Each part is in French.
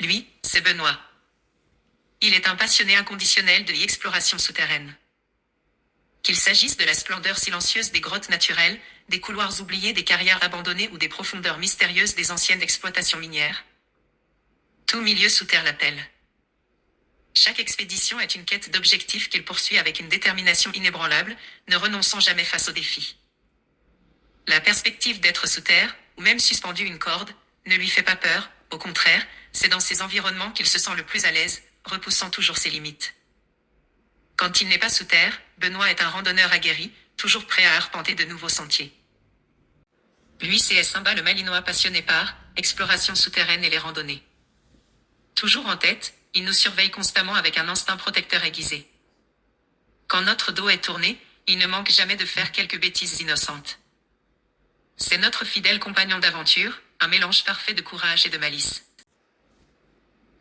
Lui, c'est Benoît. Il est un passionné inconditionnel de l'exploration souterraine. Qu'il s'agisse de la splendeur silencieuse des grottes naturelles, des couloirs oubliés des carrières abandonnées ou des profondeurs mystérieuses des anciennes exploitations minières. Tout milieu sous terre l'appelle. Chaque expédition est une quête d'objectifs qu'il poursuit avec une détermination inébranlable, ne renonçant jamais face aux défis. La perspective d'être sous terre, ou même suspendu une corde, ne lui fait pas peur, au contraire, c'est dans ces environnements qu'il se sent le plus à l'aise, repoussant toujours ses limites. Quand il n'est pas sous terre, Benoît est un randonneur aguerri, toujours prêt à arpenter de nouveaux sentiers. Lui, c'est Simba le Malinois passionné par exploration souterraine et les randonnées. Toujours en tête, il nous surveille constamment avec un instinct protecteur aiguisé. Quand notre dos est tourné, il ne manque jamais de faire quelques bêtises innocentes. C'est notre fidèle compagnon d'aventure, un mélange parfait de courage et de malice.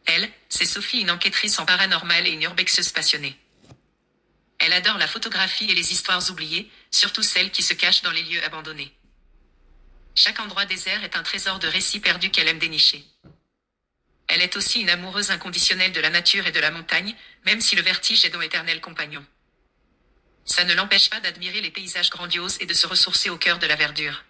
Elle, c'est Sophie, une enquêtrice en paranormal et une urbexeuse passionnée. Elle adore la photographie et les histoires oubliées, surtout celles qui se cachent dans les lieux abandonnés. Chaque endroit désert est un trésor de récits perdus qu'elle aime dénicher. Elle est aussi une amoureuse inconditionnelle de la nature et de la montagne, même si le vertige est son éternel compagnon. Ça ne l'empêche pas d'admirer les paysages grandioses et de se ressourcer au cœur de la verdure.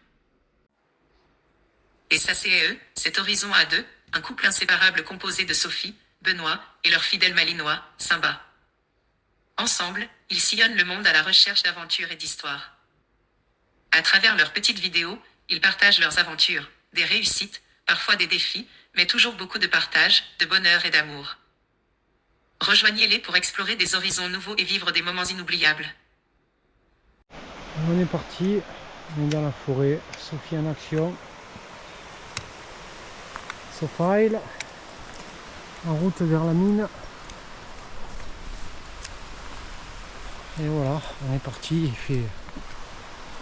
Et ça c'est eux, cet horizon à deux, un couple inséparable composé de Sophie, Benoît, et leur fidèle Malinois, Simba. Ensemble, ils sillonnent le monde à la recherche d'aventures et d'histoires. À travers leurs petites vidéos, ils partagent leurs aventures, des réussites, parfois des défis, mais toujours beaucoup de partage, de bonheur et d'amour. Rejoignez-les pour explorer des horizons nouveaux et vivre des moments inoubliables. On est parti, on est dans la forêt, Sophie en action. Sophie, en route vers la mine. Et voilà, on est parti, il fait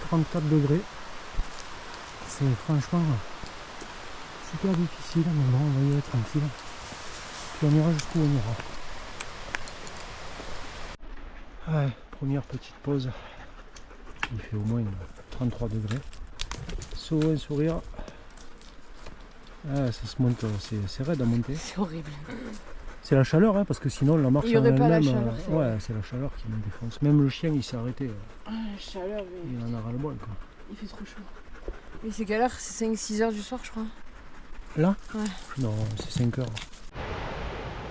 34 degrés. C'est franchement super difficile, mais bon, on va y aller tranquille. Puis on ira jusqu'où on ira. Ouais, première petite pause. Il fait au moins 33 degrés. Sauve un sourire. Ah, ça se monte, c'est raide à monter. C'est horrible. C'est la chaleur, hein, parce que sinon la marche Il y en aurait pas la elle-même, chaleur, ouais, c'est la chaleur qui me défonce. Même le chien, il s'est arrêté. Ah, la chaleur, mais Il en a ras le bol, quoi. il fait trop chaud. Et c'est quelle heure? C'est 5-6 heures du soir, je crois. Là? Ouais. Non, c'est 5 heures.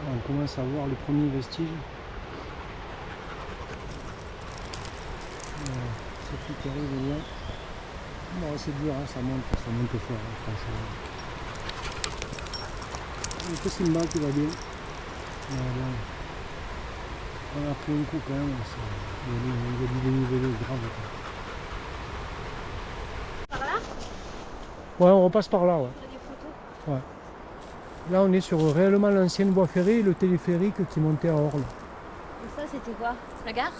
On commence à voir les premiers vestiges. Sophie qui arrive là. Bon, c'est dur, hein, ça monte fort, hein, franchement. Il faut Simba qui va bien. Mais bon, on a pris un coup quand même, il y a du dénivelé grave. Par là? Ouais, on repasse par là, ouais. Des photos. Ouais. Là, on est sur réellement l'ancienne voie ferrée et le téléphérique qui montait à Orle. Et ça, c'était quoi? La gare?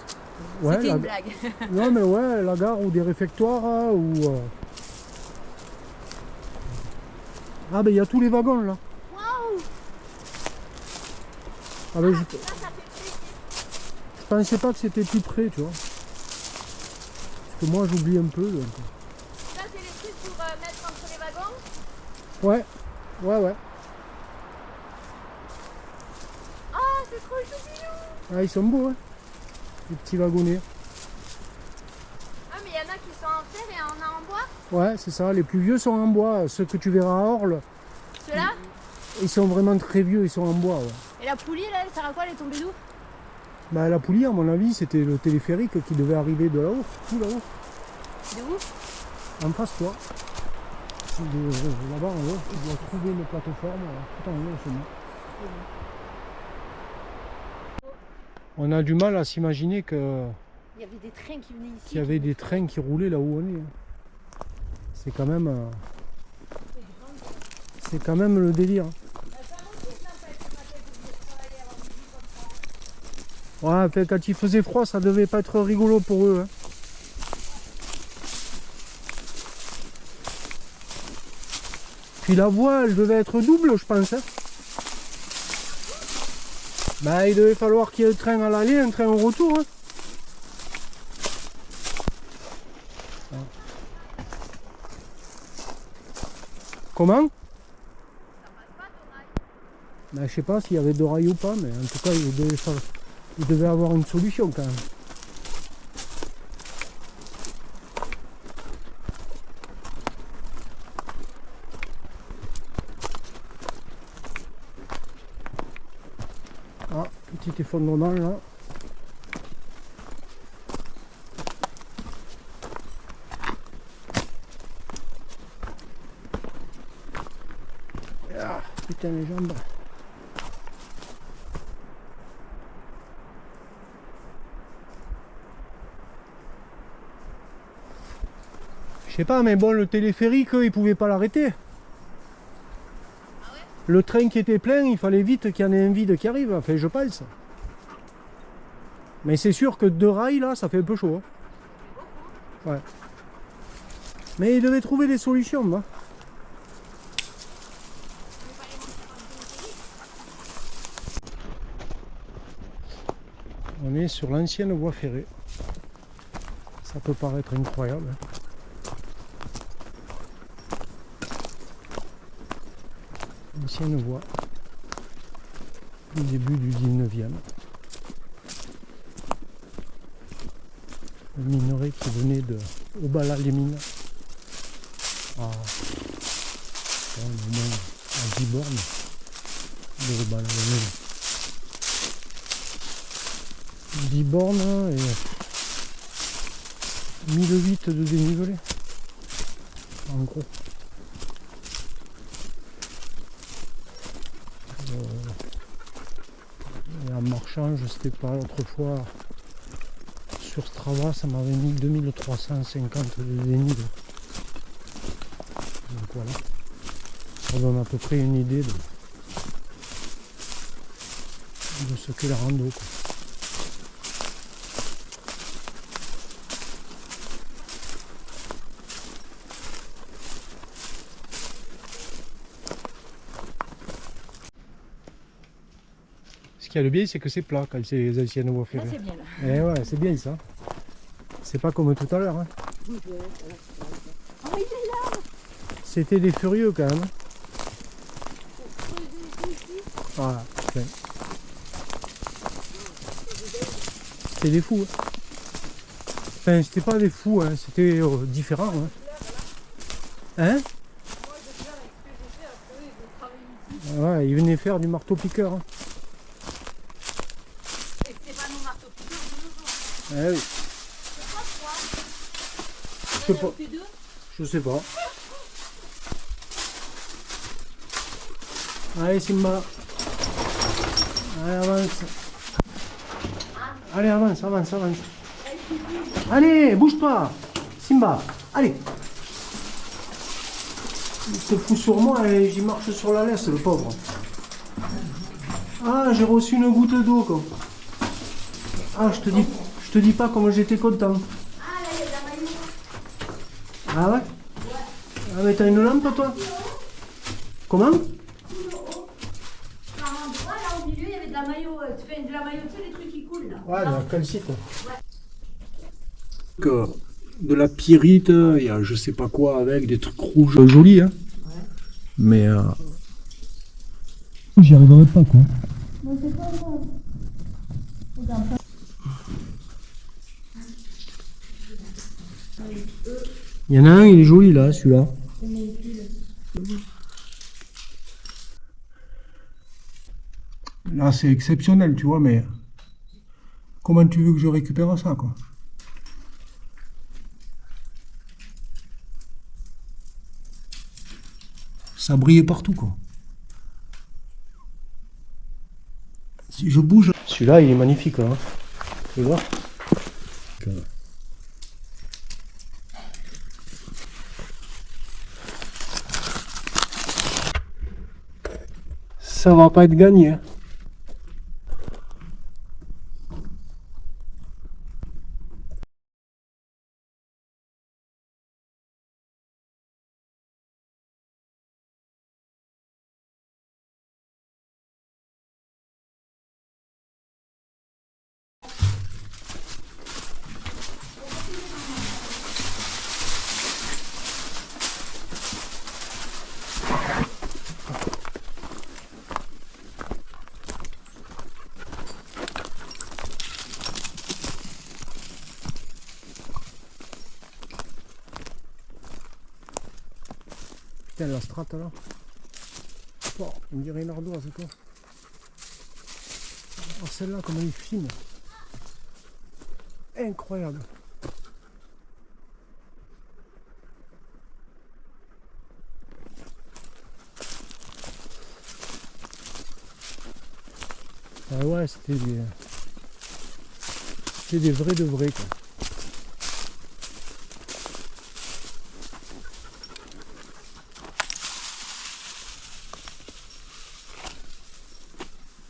Ouais, C'était une blague. Non, mais ouais, la gare ou des réfectoires, hein, ou... Ah, ben il y a tous les wagons là. Waouh! Ah, ben, je pensais pas que c'était plus près, tu vois. Parce que moi, j'oublie un peu. Donc... Ça, c'est les trucs pour mettre entre les wagons? Ouais, ouais. Ah, c'est trop chou. Ah, ils sont beaux, hein. Les petits wagonnets. Ah, mais il y en a qui sont en fer et on a en bois? Ouais, c'est ça. Les plus vieux sont en bois. Ceux que tu verras à Orle, Ceux-là? ils sont vraiment très vieux, ils sont en bois, ouais. Et la poulie, là, elle sert à quoi? Elle est tombée d'où? Bah, la poulie, à mon avis, c'était le téléphérique qui devait arriver de là-haut, tout là-haut. De où? En face, toi. Là-bas, en haut, tu dois trouver une plateforme, tout en haut, c'est bon. On a du mal à s'imaginer que Il y avait des trains qui venaient ici. qu'il y avait des trains qui roulaient là où on est. C'est quand même le délire. Ouais, quand il faisait froid, ça devait pas être rigolo pour eux, hein. Puis la voie, elle devait être double, je pense, hein. Bah, il devait falloir qu'il y ait un train à l'aller, un train au retour, hein. Comment? Ben, je sais pas s'il y avait de rails ou pas, mais en tout cas il devait avoir une solution quand même. Ah, petit effondrement là. Ah, putain les jambes. Je sais pas, mais bon, le téléphérique, il pouvait pas l'arrêter. Le train qui était plein, il fallait vite qu'il y en ait un vide qui arrive, enfin je pense. Mais c'est sûr que 2 rails là, ça fait un peu chaud. Hein. Ouais. Mais il devait trouver des solutions, moi. On est sur l'ancienne voie ferrée. Ça peut paraître incroyable. Ancienne voie du début du 19e. Le minerai qui venait de Obala-les-Mines à 10 bornes de Obala-les-Mines. 10 bornes et 1008 de dénivelé en gros. Et en marchant, je sais pas, autrefois sur Strava ça m'avait mis 2350 de dénivelé. Donc voilà, ça donne à peu près une idée de ce qu'est la rando, quoi. Ce qu'il y a de bien, c'est que c'est plat quand c'est les anciennes voies ferrées. c'est bien là. Eh ouais, c'est bien ça. C'est pas comme tout à l'heure. Hein. Oh, il est là. C'était des furieux quand même. Voilà. Ouais. C'était des fous. Hein. Enfin, c'était pas des fous, hein. C'était différent. Hein, hein. Ouais, ils venaient faire du marteau-piqueur. Hein. Eh oui. Je sais pas. Je sais pas. Allez Simba. Allez avance. Allez avance, avance, avance. Allez, bouge-toi. Simba, allez. Il se fout sur moi et j'y marche sur la laisse, le pauvre. Ah, j'ai reçu une goutte d'eau quoi. Ah, je te dis pas comment j'étais content. Ah, là, il y a de la maillot. Ah ouais? Ah mais t'as une lampe toi? Comment? Par endroit, là, au milieu, il y avait de la maillot. Tu fais de la maillot, tu sais, les trucs qui coulent là. Ouais, de la calcite. De la pyrite, il y a je sais pas quoi avec des trucs rouges jolis, hein. Ouais. Mais j'y arriverai pas quoi. Non, c'est pas grave. Il y en a un, il est joli là, celui-là. Là, c'est exceptionnel, tu vois, mais comment tu veux que je récupère ça, quoi? Ça brillait partout, quoi. Si je bouge... Celui-là, il est magnifique, hein. Tu vois? Ça va pas être gagné. Hein. Putain, la strate là. Oh, on dirait une ardoise quoi. Oh, celle-là, comme elle est fine. Incroyable. Ah ouais, c'était des vrais de vrais quoi.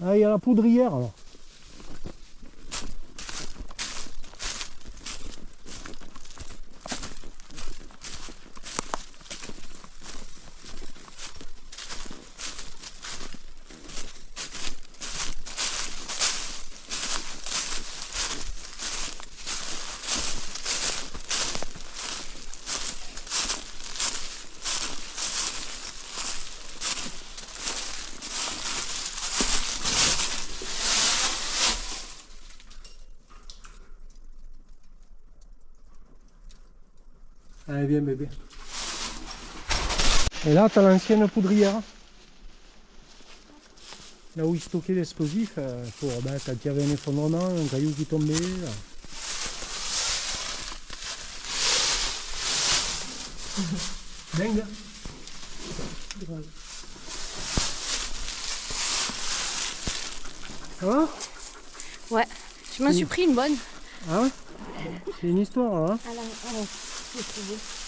Ah, il y a la poudrière alors. Allez, viens bébé. Et là, tu as l'ancienne poudrière. Là où ils stockaient l'explosif, pour quand il y avait un effondrement, un caillou qui tombait. Là. Dingue. Ça va? Ouais, je m'en suis pris une bonne. Ah ouais? C'est une histoire là. Hein?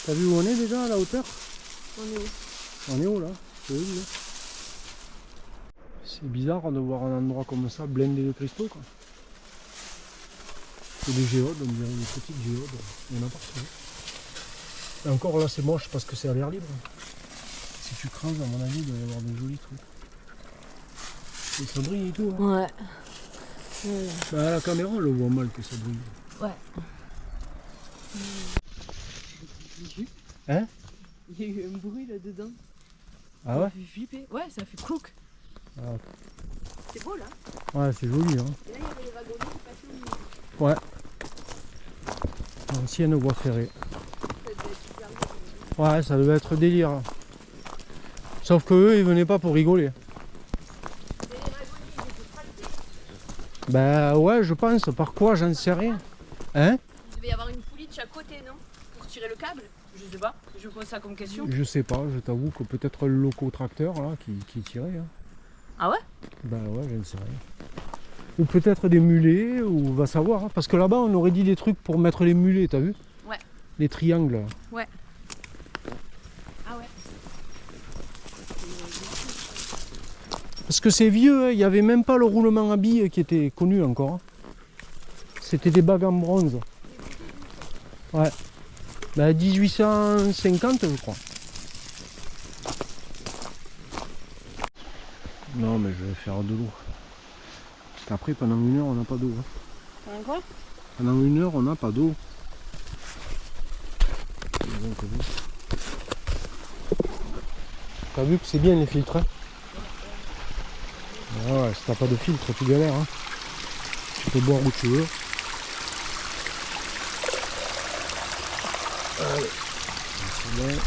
T'as vu où on est déjà à la hauteur? On est où? On est où là? C'est où, là? C'est bizarre de voir un endroit comme ça blindé de cristaux quoi. C'est des géodes, on dirait des petites géodes. Il y en a partout. Et encore là c'est moche parce que c'est à l'air libre. Si tu creuses à mon avis il doit y avoir de jolis trucs. Et ça brille et tout. Hein. Ouais. Bah, à la caméra on le voit mal que ça brille. Ouais. Hein? Il y a eu un bruit là-dedans. Ah ouais? Ça fait flipper. Ouais, ça fait clouc. Ah, C'est beau là. ouais c'est joli hein. Et là, il y avait les wagonnets qui passaient au milieu. Ouais. Ancienne voie ferrée. Ça devait être super beau. Ouais ça devait être délire. Sauf que eux ils venaient pas pour rigoler. Et les wagonnets, ils étaient tractés. Bah ouais je pense, par quoi j'en sais rien. Hein? Il devait y avoir une poulie de chaque côté, non? Pour tirer le câble? Je sais pas. Je pose ça comme question. Je sais pas, je t'avoue que peut-être le locotracteur là qui tirait. Hein. Ah ouais? Bah ouais, je ne sais rien. Ou peut-être des mulets, ou va savoir. Hein. Parce que là-bas on aurait dit des trucs pour mettre les mulets, t'as vu? Ouais. Les triangles. Là. Ouais. Ah ouais. Parce que c'est vieux, hein. Il n'y avait même pas le roulement à billes qui était connu encore. Hein. C'était des bagues en bronze. Ouais. Bah 1850 je crois. Non mais je vais faire de l'eau. Parce qu'après pendant une heure on n'a pas d'eau. Hein. Pendant quoi? Pendant une heure on n'a pas d'eau. T'as vu que c'est bien les filtres hein? Ouais, si t'as pas de filtre tu galères. Hein. Tu peux boire où tu veux. Allez. C'est bien.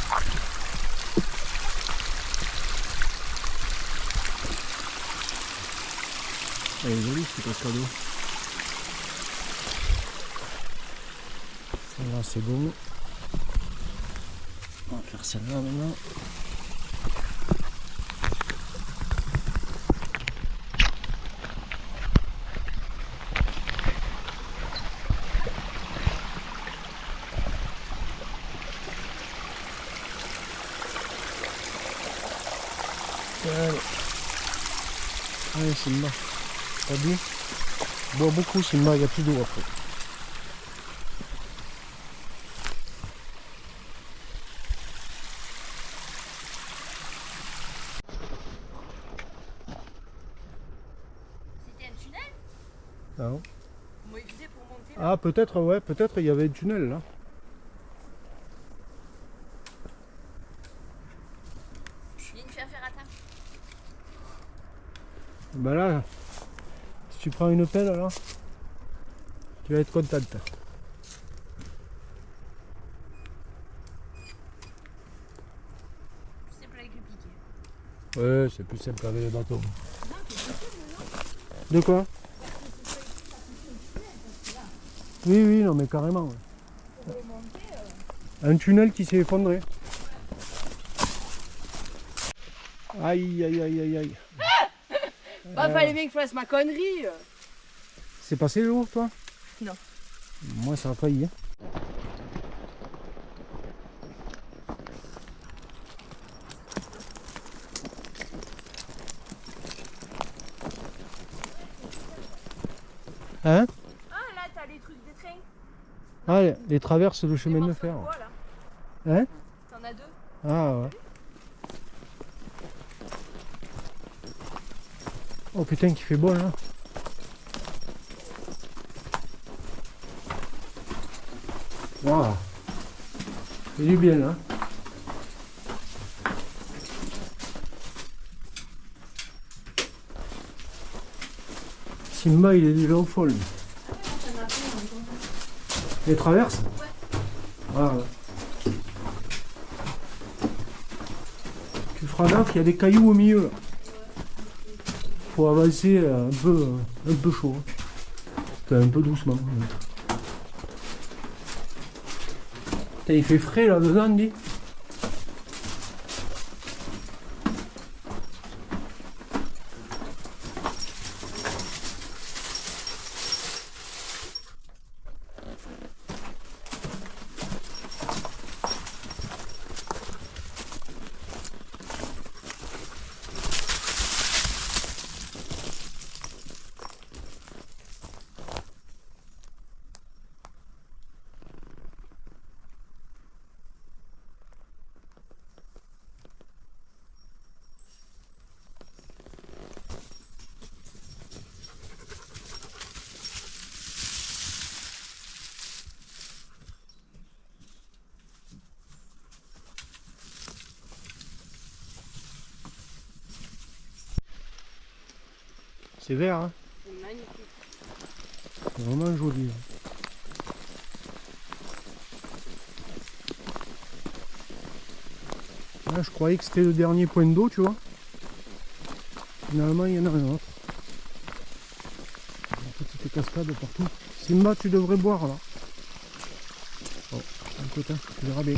Elle est jolie cette cascade d'eau. Celle-là c'est bon. On va faire celle-là maintenant. Allez. Allez Simba. T'as bu? Bois beaucoup Simba, il n'y a plus d'eau après. C'était un tunnel? Ah, On m'a écouté pour monter là. ah peut-être ouais, peut-être il y avait un tunnel là. Il y a une ferrata. Bah là, si tu prends une pelle là, tu vas être contente. C'est Ouais, c'est plus simple avec les bateaux. De quoi? Oui, oui, non mais carrément. Ouais. Un tunnel qui s'est effondré. Aïe, aïe, aïe, aïe, aïe. Bah, fallait bien que je fasse ma connerie. C'est passé l'eau, toi? Non. Moi, ça a failli. Hein. Hein? Ah, là, t'as les trucs des trains. Ah, les traverses de chemin de fer. Bois, là. Hein? T'en as deux. Ah ouais. Oh putain, qui fait beau là. Waouh. C'est du bien là. Simba il est déjà au fond lui. Les traverses? Ouais. Ah ouais. Tu feras gaffe, il y a des cailloux au milieu. Faut avancer un peu chaud. Un peu doucement. Putain, il fait frais là dedans, dit. C'est vert, hein? C'est magnifique. C'est vraiment joli. Là, je croyais que c'était le dernier point d'eau, tu vois. Finalement, il y en a un autre. Une petite cascade partout. Simba, tu devrais boire là. Oh, écoute, hein, tu verras bien.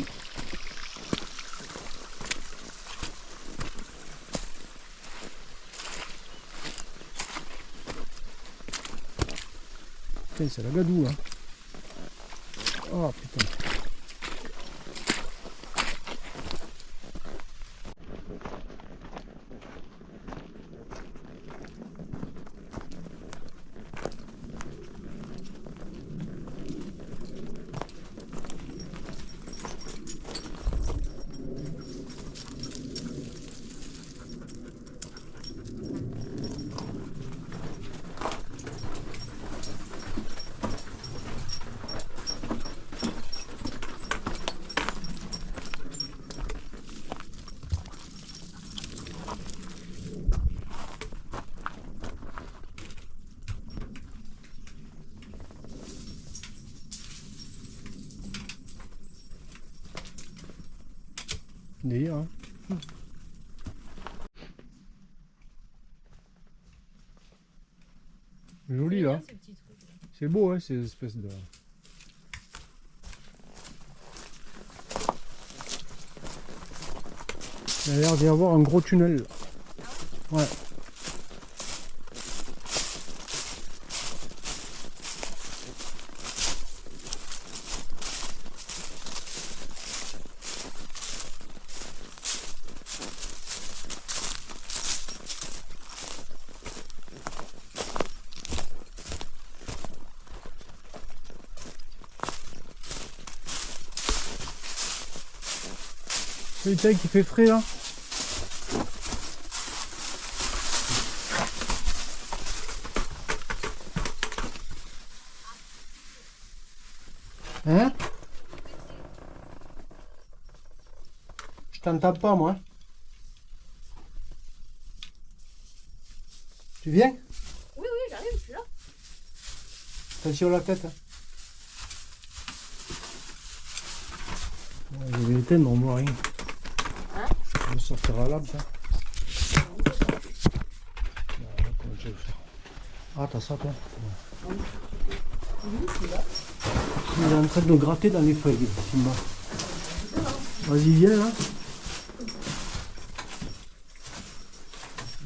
Putain, c'est la gadoue, hein. Oh putain. Délire, hein. Joli là. C'est beau, hein, ces espèces de. Il a l'air d'y avoir un gros tunnel là. Ouais. Putain, qui fait frais là. Hein? Je t'entends pas moi. Tu viens? Oui, oui, j'arrive, je suis là. Attention la tête. Je vais l'éteindre, on voit rien. Hein? On va sortir la lampe. Ça. Ah, t'as ça toi? Il est en train de gratter dans les feuilles, Simba. Vas-y, viens là.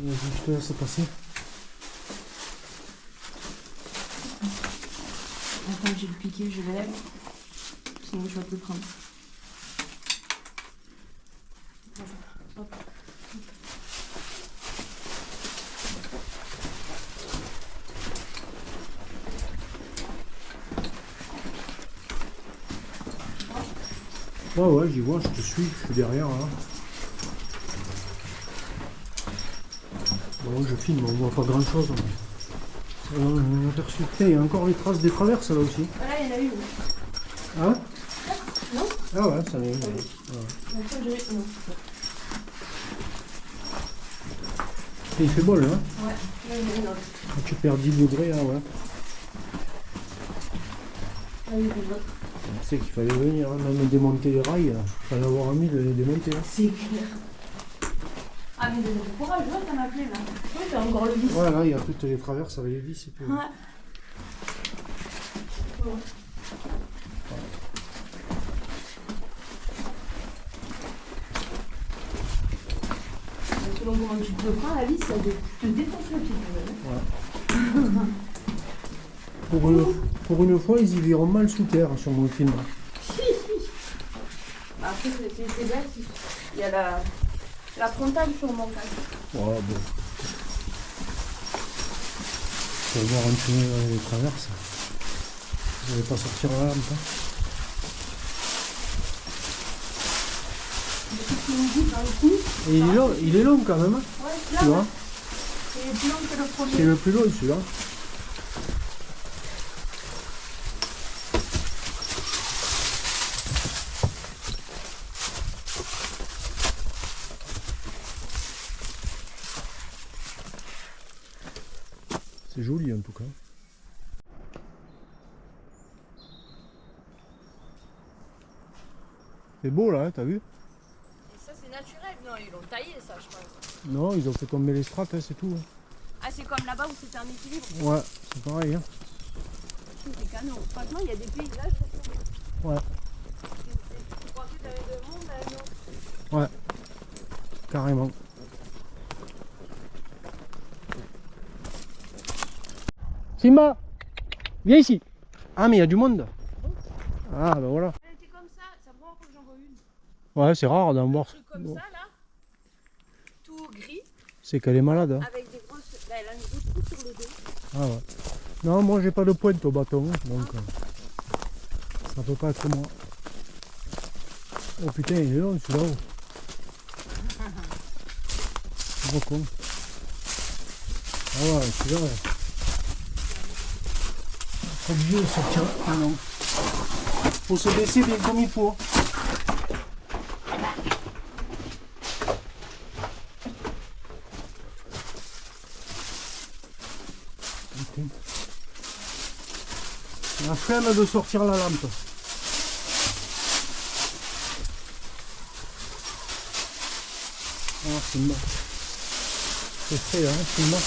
Vas-y, je te laisse passer. Attends, j'ai le piqué, je lève. Sinon, je vais te le prendre. Hop. Ouais, j'y vois, je te suis, je suis derrière là. Bon, je filme, on voit pas grand chose. On a aperçu. Putain, il y a encore les traces des traverses là aussi. Voilà, il y en a une. Hein? Non? Ah ouais, ça en est une. Ouais. Non. Et il fait beau là, hein? Ouais, là, il y en a une autre. Tu perds 10 degrés là, ouais. Là, il y en a une autre. Tu sais qu'il fallait venir, hein, même démonter les rails, il fallait avoir envie de les démonter. Hein. C'est clair. Ah, mais de courage, là, t'en as plein là. Oui, t'as encore le vis. Ouais, là, il y a toutes les traverses avec les vis et tout. Ouais. Selon comment tu te le prends, la vis, ça te défonce le pied. Pour une fois, ils y verront mal sous terre sur mon film. Après, c'est bête. Il y a la frontale sur mon casque. Ouais, bon. Je vais voir un peu les traverses. Je vais pas sortir là, un peu. Et il est long quand même. Hein. Ouais, Tu vois? là, c'est plus long que le premier. C'est le plus long celui-là. C'est joli en tout cas. C'est beau là, hein, t'as vu? Et ça, c'est naturel. Non, ils l'ont taillé, ça, je pense. Non, ils ont fait tomber les strates, hein, c'est tout. Hein. Ah, c'est comme là-bas où c'était un équilibre. Ouais, c'est pareil. Hein. C'est canon. Franchement, il y a des paysages. Ouais, Tu crois que t'avais de monde à nous? ouais, carrément. Simba, viens ici. Ah, mais il y a du monde. Ah, ben voilà. Elle était comme ça, ça prend que j'en vois une. Ouais, c'est rare d'en voir. Un truc comme ça, là. Tout gris, C'est qu'elle est malade. Hein. avec des grosses. Là, elle a une grosse coupe sur le dos. Ah ouais. Non, moi j'ai pas de pointe au bâton, donc ça peut pas être moi. Oh putain, il est long celui-là. Gros con. Ah ouais, celui-là. Ouais. Faut obligé de sortir. Ah non. Faut se baisser bien comme il faut. Okay. La flemme de sortir la lampe. Ah, c'est mort. C'est frais là, hein, c'est mort.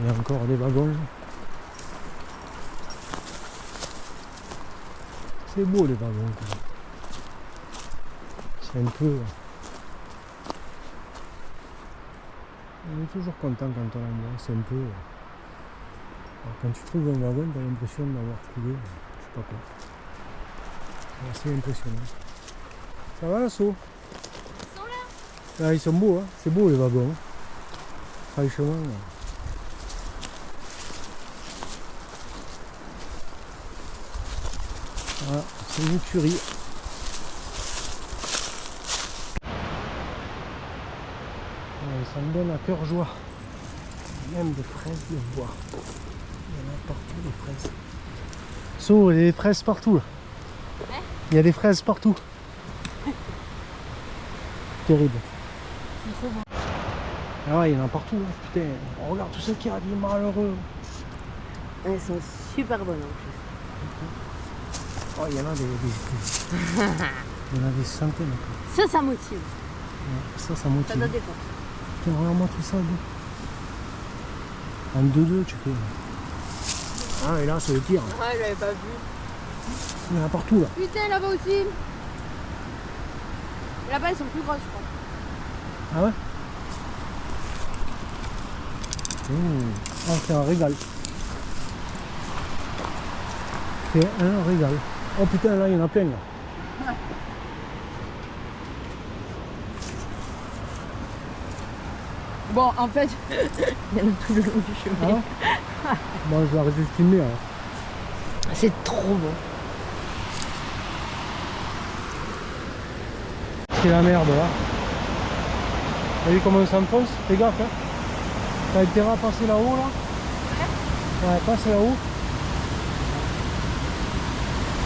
Il y a encore des wagons. C'est beau les wagons. C'est un peu. On est toujours content quand on en voit. C'est un peu. Alors, quand tu trouves un wagon, tu as l'impression d'avoir trouvé, je sais pas quoi. C'est assez impressionnant. Ça va l'assaut? Ils sont là. Ah, ils sont beaux, hein. C'est beau les wagons. Franchement. Voilà, c'est une tuerie. Ça me donne à cœur joie. Même des fraises de bois. Il y en a partout des fraises. So, il y a des fraises partout là. Ouais. Il y a des fraises partout. Terrible. C'est trop bon. Ah ouais, il y en a partout. Hein. Putain, regarde tout ça qui a des malheureux. Elles sont super bonnes en plus. Oh, il y en a des il y en a des centaines. Quoi. Ça motive. Ouais, ça motive. Ça donne des forces. Putain, regarde-moi tout ça. En 2-2, tu fais. Ah, et là, c'est le tir. Ah, j'avais pas vu. Il y en a partout là. Putain, là-bas aussi. Là-bas, elles sont plus grosses, je crois. Ah ouais. Ah, c'est un régal. C'est un régal. Oh putain, là, il y en a plein là. Bon, en fait, il y en a tout le long du Ah chemin. ouais. Bon, je vais arrêter de filmer. Hein. C'est trop bon. C'est la merde là. T'as vu comment on s'enfonce? Fais gaffe hein. T'as intérêt à passer là-haut là? Ouais, passe là-haut.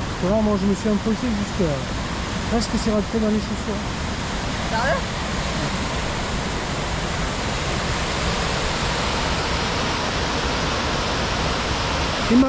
Parce que là, moi je me suis enfoncé jusque là. Presque c'est rentré dans les chaussures. Sérieux? Emma.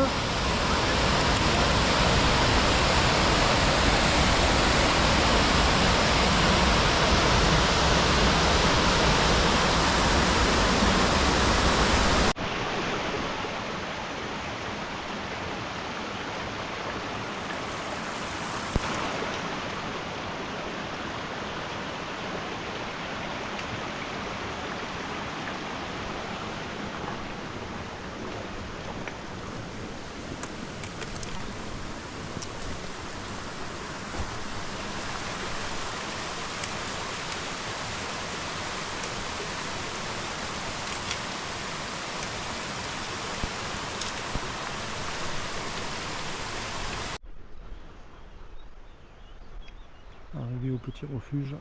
Arrivé au petit refuge.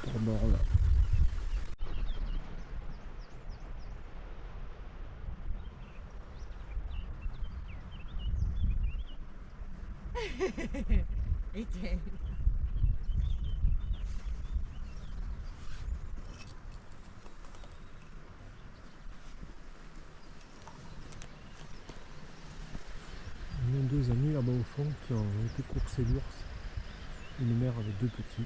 Pour bord là. On a deux amis là-bas au fond qui ont été coursés l'ours. Une mère avec deux petits.